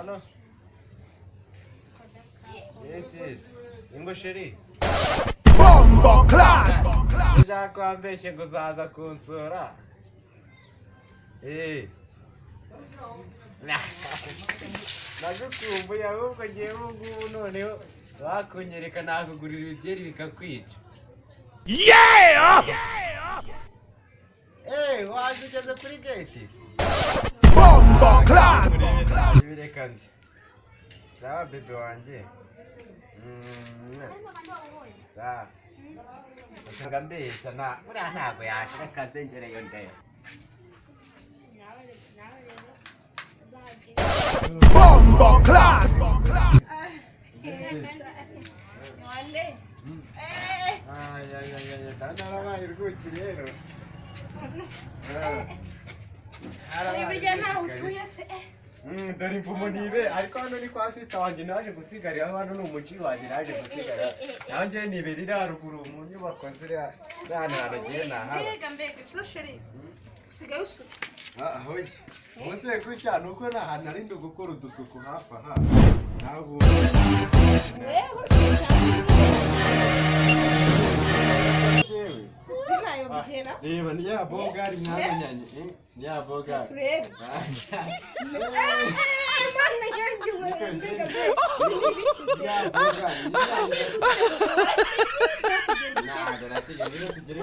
Hello? Yes. Ingo sheri. Bombo clad. Uzakwambeshye ngo uzaza kunsura. Nagukumbuye ahubwo ngiye ngubu noneho bakunyereka nakugurira ibyeri bikakwica. Yeah! Waje ugeze kuri gate. Bombo clad. Bireka nzi. Sawa bebe wanjye. Sawa. Usanga mbeshya buriya ntabwo yashira kanze ngereyo ndaya. Bombo clad. Narabaye rwuki rero. Dore imvumo nibe ariko hano ni kwa sita wanjye naje gusigarira hano ni umuci wanjye naje gusigarira nanjye niberira haruguru mu nyubako ziriya hano hanagiye nahaba. Mbega sheri usigaye usuka. Ahoye ubuse gutya nuko nta hantu ari ndo gukora udusuku hafi aha ntabwo reba ni ya bogari mwamenyanye ni ya bogari turebe Mana yanjye we mbega ya bogari ntabwo nategeze tugere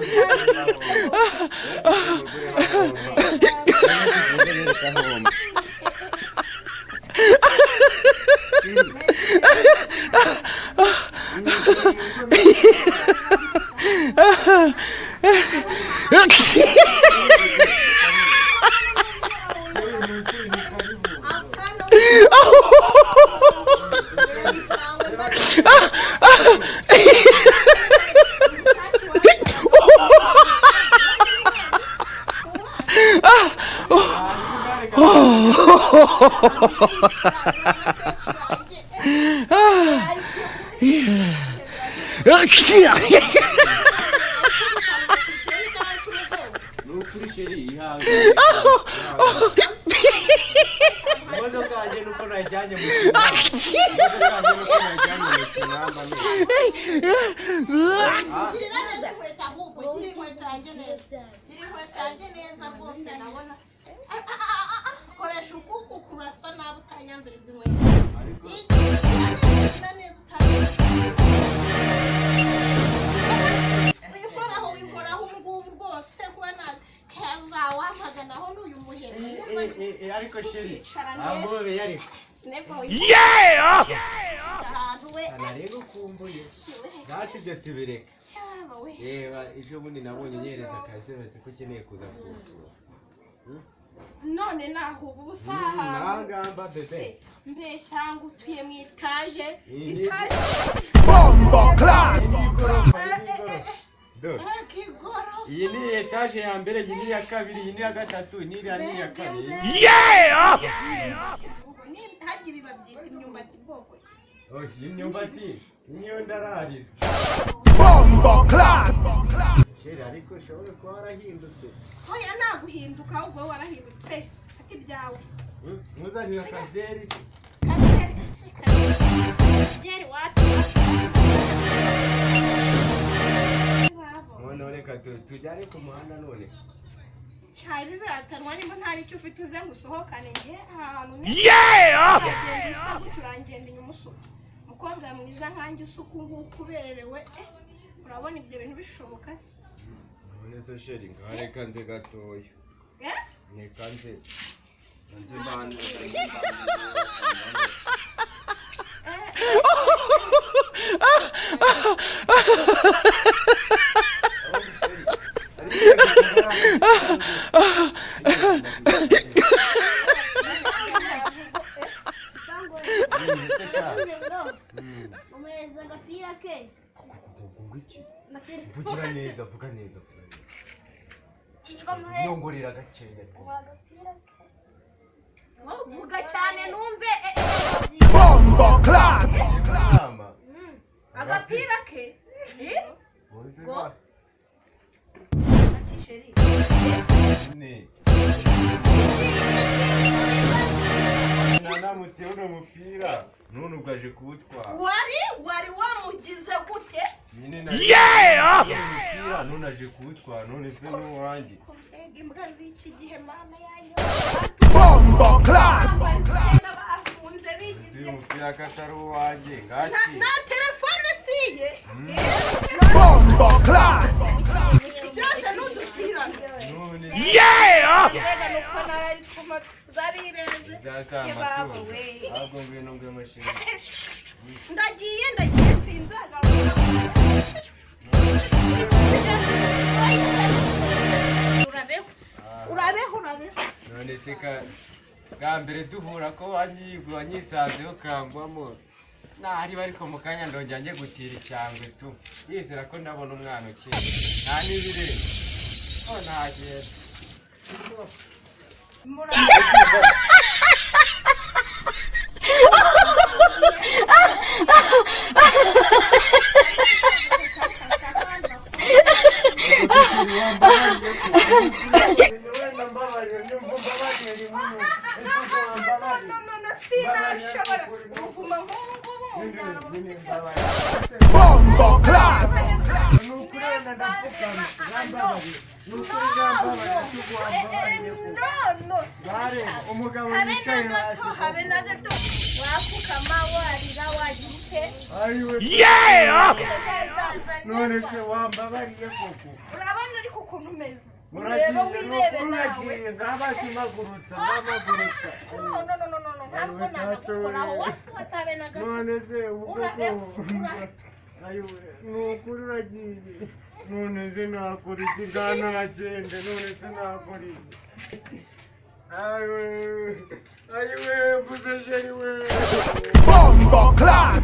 Nukuri sheri ihawe imodoka yanjye nuko najyanye mu koresha ukuku kurasa nabi utanyanduriza inkweto wikoraho ngubu rwose kuba keza wampaganaho n'uyu muheri ariko sheri amubeye ariko Yeah! anarego kumbuye ntacyo ibyo tubireka reba ejo bundi nabonye nyereza akazi ko ukeneye kuza kunsura none naho ubusa ntangamba bebe mbeshya ngo utuye mu etaje Bombo clad. iyi ni etaje ya mbere iyi ni iya kabiri iyi ni iya gatatu iyi ni iya kane Yeah! hagira babyita imyumbati bwoko iyi myumbati niyo ndararira Bombo clad. sheri ariko ushobora kuba warahindutse hoya naguhinduka ahubwo wowe warahindutse ati byawe ntuzanire akabyeri se byeri wacu none reka tujyane ku muhanda none cyari biratanwa nimba ntari icyo ufite uze ngo usohokane nge ahantu Yeah! turangenda inyuma usuka umukobwa mwiza nkanjye usuka nguko uberewe urabona ibyo bintu bishoboka se none se sheri ngaho reka nze gatoya reka nze bane umeza agapira ke vugira neza vuga neza nyongorera gakeya vuga cyane numve Bombo clad. agapira ke go sheri ne nana mutewe no none ugaje kuwutwara wari wamugize gute nyine Yeah! umupira none aje kuwutwara none se n'uwanjye mbega imbwa z'iki gihe mana yanjye Bombo clat! bafunze si bigize umupira ko atari uwanjye ngaki na telefone siye Bombo clat! byose n'udupirana none Yeah! mbega nuko nararitse amatuza birenze zasa Baba amatungo we. ahubwo ngwino ngwe mashini ndagiye sinzagaruka urabeho none se bwa mbere duhura ko wanyisanzeho kambwamo ntari bariko mu kanya ndongera njye gutira icyangwe tu yizera ko ndabona umwana ukiri nta n'ibirenze ntagenda sinashobora kuvuma nk'ubu Bombo clat! umugabo habe yicaye na gato habe na gato wakukama warira wagira ute Yeah! none se wambabariye koko urabona ariko ukuntu umeze uragiye ureba wirebe nukuri nawe uragiye nk'abakimagurutsa nk'amagurutsa ntabwo nagagukoraho wafata habe na gato none se ubwo Urabeho, nukuri uragiye none se nakora iki ntanagende none se nakora iki ayiwe mvuze jeri we Bombo clat!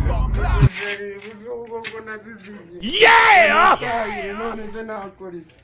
jeri buze ubwo ko nazizigiye Yeah! none se nakora iki